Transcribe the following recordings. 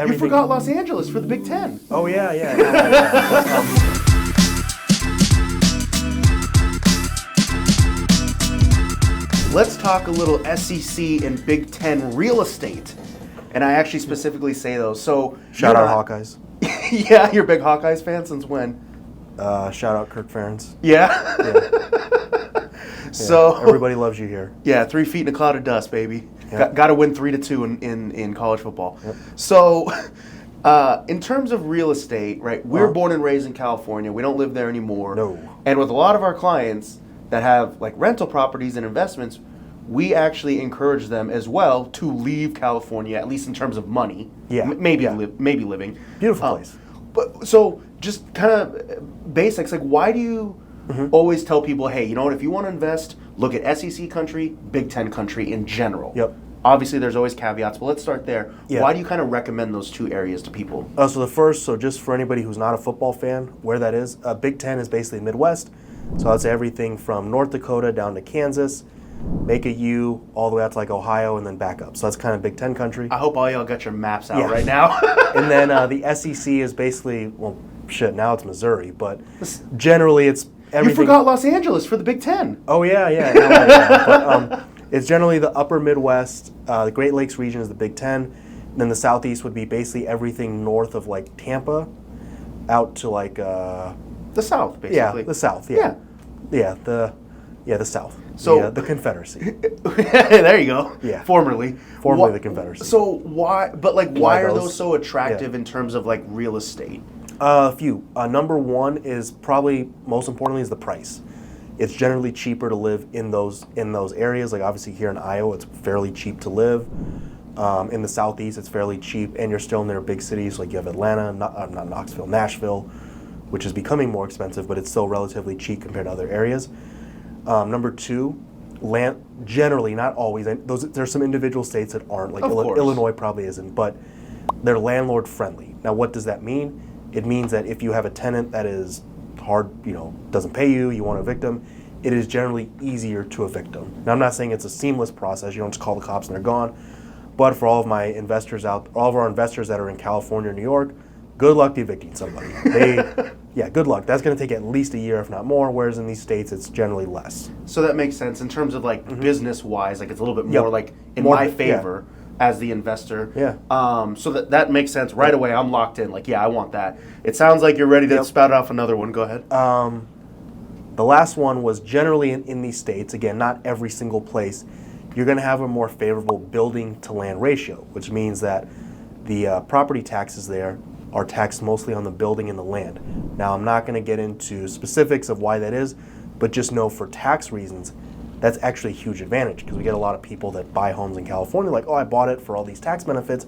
everything. You forgot Los Angeles for the Big Ten. Oh yeah. Let's talk a little SEC and Big Ten real estate. And I actually specifically say those. So Shout out Hawkeyes. Yeah, you're a big Hawkeyes fan since when? Shout out Kirk Ferentz. Yeah? So everybody loves you here. Yeah, 3 feet in a cloud of dust, baby. Yep. Got to win 3-2 in college football. Yep. So in terms of real estate, right, we're born and raised in California. We don't live there anymore. No. And with a lot of our clients that have like rental properties and investments, we actually encourage them as well to leave California, at least in terms of money. Yeah. Maybe living. Beautiful place. But so just kind of basics, like why do you always tell people, hey, you know what, if you want to invest, look at SEC country, Big Ten country in general. Yep. Obviously there's always caveats, but let's start there. Yeah. Why do you kind of recommend those two areas to people? So just for anybody who's not a football fan, where that is, Big Ten is basically Midwest. So I'd say everything from North Dakota down to Kansas, make a U, all the way out to like Ohio, and then back up. So that's kind of Big Ten country. I hope all y'all got your maps out right now. And then the SEC is basically, well, shit, now it's Missouri, but generally it's everything. You forgot Los Angeles for the Big Ten. Oh, yeah. But, it's generally the upper Midwest. The Great Lakes region is the Big Ten. And then the Southeast would be basically everything north of like Tampa out to like... the South, basically. Yeah, the South, yeah. The South. So the Confederacy. There you go. Yeah. Formerly the Confederacy. So why are those so attractive Yeah. in terms of like real estate? A few. Number one is probably most importantly is the price. It's generally cheaper to live in those areas. Like obviously here in Iowa, it's fairly cheap to live. In the Southeast, it's fairly cheap, and you're still in their big cities. Like you have Atlanta, not Knoxville, Nashville, which is becoming more expensive, but it's still relatively cheap compared to other areas. Number two, land. Generally, not always. There's some individual states that aren't. Like Illinois probably isn't, but they're landlord friendly. Now, what does that mean? It means that if you have a tenant that is hard, doesn't pay you, you want to evict them, it is generally easier to evict them. Now, I'm not saying it's a seamless process. You don't just call the cops and they're gone. But for all of our investors that are in California or New York, good luck evicting somebody. Good luck. That's going to take at least a year, if not more, whereas in these states, it's generally less. So that makes sense in terms of like business-wise, like it's a little bit more like in my favor as the investor. Yeah. So that makes sense. Right away, I'm locked in. Like, yeah, I want that. It sounds like you're ready to spout off another one. Go ahead. The last one was generally in these states, again, not every single place, you're going to have a more favorable building to land ratio, which means that the property taxes there are taxed mostly on the building and the land. Now, I'm not going to get into specifics of why that is, but just know for tax reasons, that's actually a huge advantage because we get a lot of people that buy homes in California like, oh, I bought it for all these tax benefits.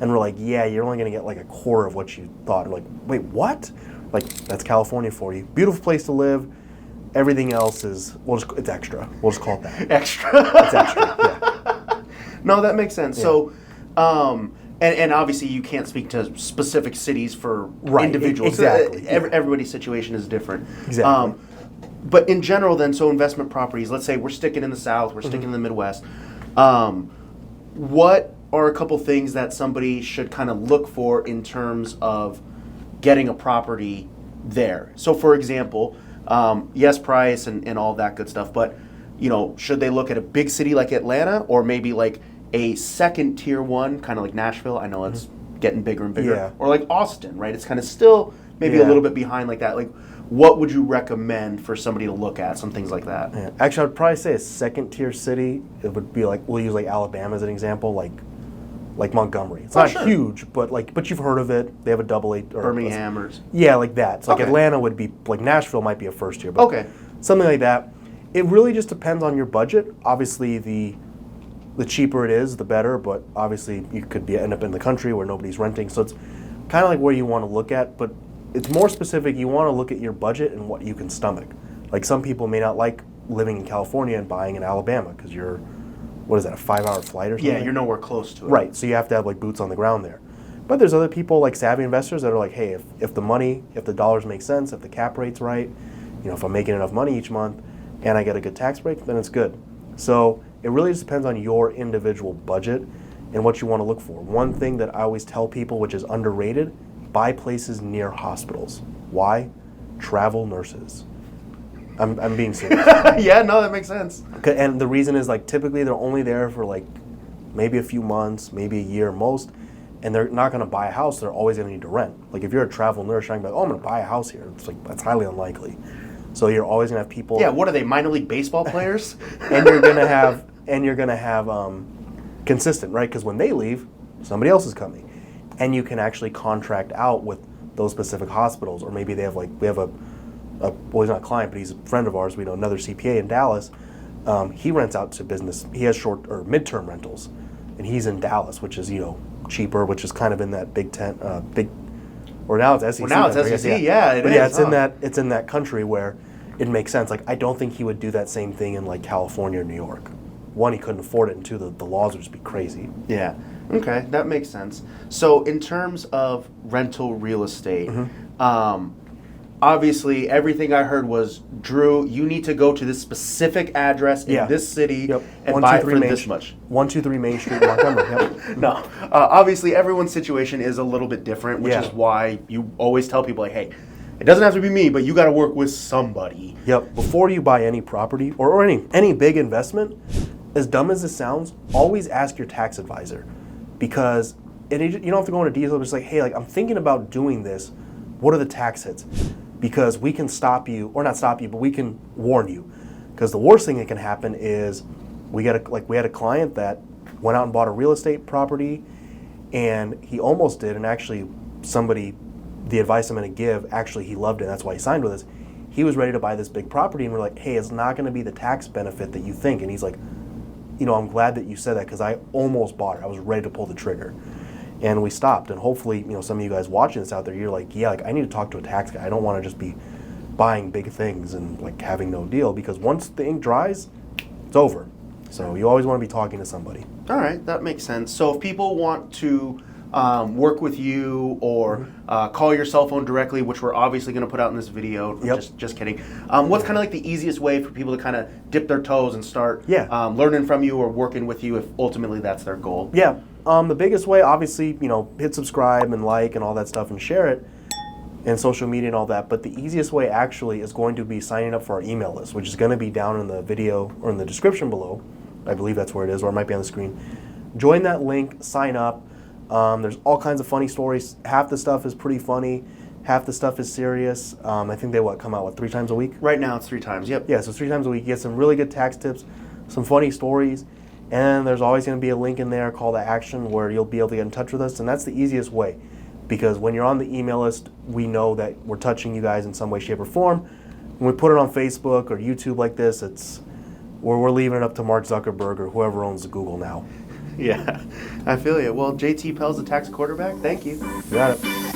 And we're like, yeah, you're only going to get like a quarter of what you thought. We're like, wait, what? Like, that's California for you. Beautiful place to live. Everything else is, it's extra. We'll just call it that. Extra. It's extra, yeah. No, that makes sense. Yeah. So, and obviously you can't speak to specific cities for individuals. Exactly. Everybody's situation is different. Exactly. But in general then, so investment properties, let's say we're sticking in the South, we're sticking in the Midwest. What are a couple things that somebody should kind of look for in terms of getting a property there? So for example, yes, price and all that good stuff, but should they look at a big city like Atlanta or maybe like a second tier one, kind of like Nashville? I know it's getting bigger and bigger. Yeah. Or like Austin, right? It's kind of still maybe a little bit behind like that. Like, what would you recommend for somebody to look at? Some things like that. Yeah. Actually, I would probably say a second tier city. It would be like, we'll use like Alabama as an example, like Montgomery. It's not huge, but you've heard of it. They have a double A. Or Birmingham or... Yeah, like that. So like Atlanta would be, like Nashville might be a first tier. But something like that. It really just depends on your budget. Obviously, the cheaper it is, the better, but obviously you could end up in the country where nobody's renting. So it's kind of like where you want to look at, but it's more specific. You want to look at your budget and what you can stomach. Like some people may not like living in California and buying in Alabama because you're, what is that, a 5-hour flight or something? Yeah, you're nowhere close to it. Right, so you have to have like boots on the ground there. But there's other people like savvy investors that are like, hey, if the dollars make sense, if the cap rate's right, if I'm making enough money each month and I get a good tax break, then it's good. So it really just depends on your individual budget. and what you want to look for. One thing that I always tell people, which is underrated, buy places near hospitals. Why? Travel nurses. I'm being serious. Yeah, no, that makes sense. And the reason is, like, typically they're only there for like maybe a few months, maybe a year most, and they're not going to buy a house. They're always going to need to rent. Like, if you're a travel nurse trying to be like, oh, I'm going to buy a house here, it's like, that's highly unlikely. So you're always going to have people. Yeah, what are they, minor league baseball players? And you're going to have consistent, right? Because when they leave, somebody else is coming, and you can actually contract out with those specific hospitals, or maybe they have, like, we have well, he's not a client, but he's a friend of ours. We know another CPA in Dallas. He rents out to business. He has short or midterm rentals, and he's in Dallas, which is, cheaper, which is kind of in that Big Ten, or now it's SEC. Well, now it's SEC, yeah. It's in that country where it makes sense. Like, I don't think he would do that same thing in, like, California or New York. One, he couldn't afford it, and two, the laws would just be crazy. Yeah. Okay, that makes sense. So in terms of rental real estate, obviously everything I heard was, Drew, you need to go to this specific address in this city and buy it for this much. 123 Main Street, Montgomery. Yep. No, obviously everyone's situation is a little bit different, which is why you always tell people, like, hey, it doesn't have to be me, but you got to work with somebody. Yep. Before you buy any property or any big investment, as dumb as this sounds, always ask your tax advisor, because you don't have to go into detail. Just like, hey, like, I'm thinking about doing this. What are the tax hits? Because we can stop you, or not stop you, but we can warn you. Because the worst thing that can happen is we had a client that went out and bought a real estate property, and he almost did, and actually the advice I'm going to give, actually he loved it, that's why he signed with us. He was ready to buy this big property, and we're like, hey, it's not going to be the tax benefit that you think. And he's like, I'm glad that you said that, because I almost bought it. I was ready to pull the trigger. And we stopped, and hopefully, some of you guys watching this out there, you're like, yeah, like, I need to talk to a tax guy. I don't want to just be buying big things and, like, having no deal, because once the ink dries, it's over. So you always want to be talking to somebody. All right, that makes sense. So if people want to work with you or call your cell phone directly, which we're obviously going to put out in this video. Just kidding. What's kind of like the easiest way for people to kind of dip their toes and start learning from you or working with you if ultimately that's their goal? Yeah. The biggest way, obviously, hit subscribe and like and all that stuff and share it, and social media and all that. But the easiest way actually is going to be signing up for our email list, which is going to be down in the video or in the description below. I believe that's where it is, or it might be on the screen. Join that link, sign up. There's all kinds of funny stories. Half the stuff is pretty funny. Half the stuff is serious. I think they come out 3 times a week? Right now it's 3 times, yep. Yeah, so 3 times a week. You get some really good tax tips, some funny stories, and there's always going to be a link in there, call to action, where you'll be able to get in touch with us, and that's the easiest way. Because when you're on the email list, we know that we're touching you guys in some way, shape, or form. When we put it on Facebook or YouTube like this, we're leaving it up to Mark Zuckerberg or whoever owns Google now. Yeah, I feel you. Well, JT Pells, the tax quarterback, thank you. You got it.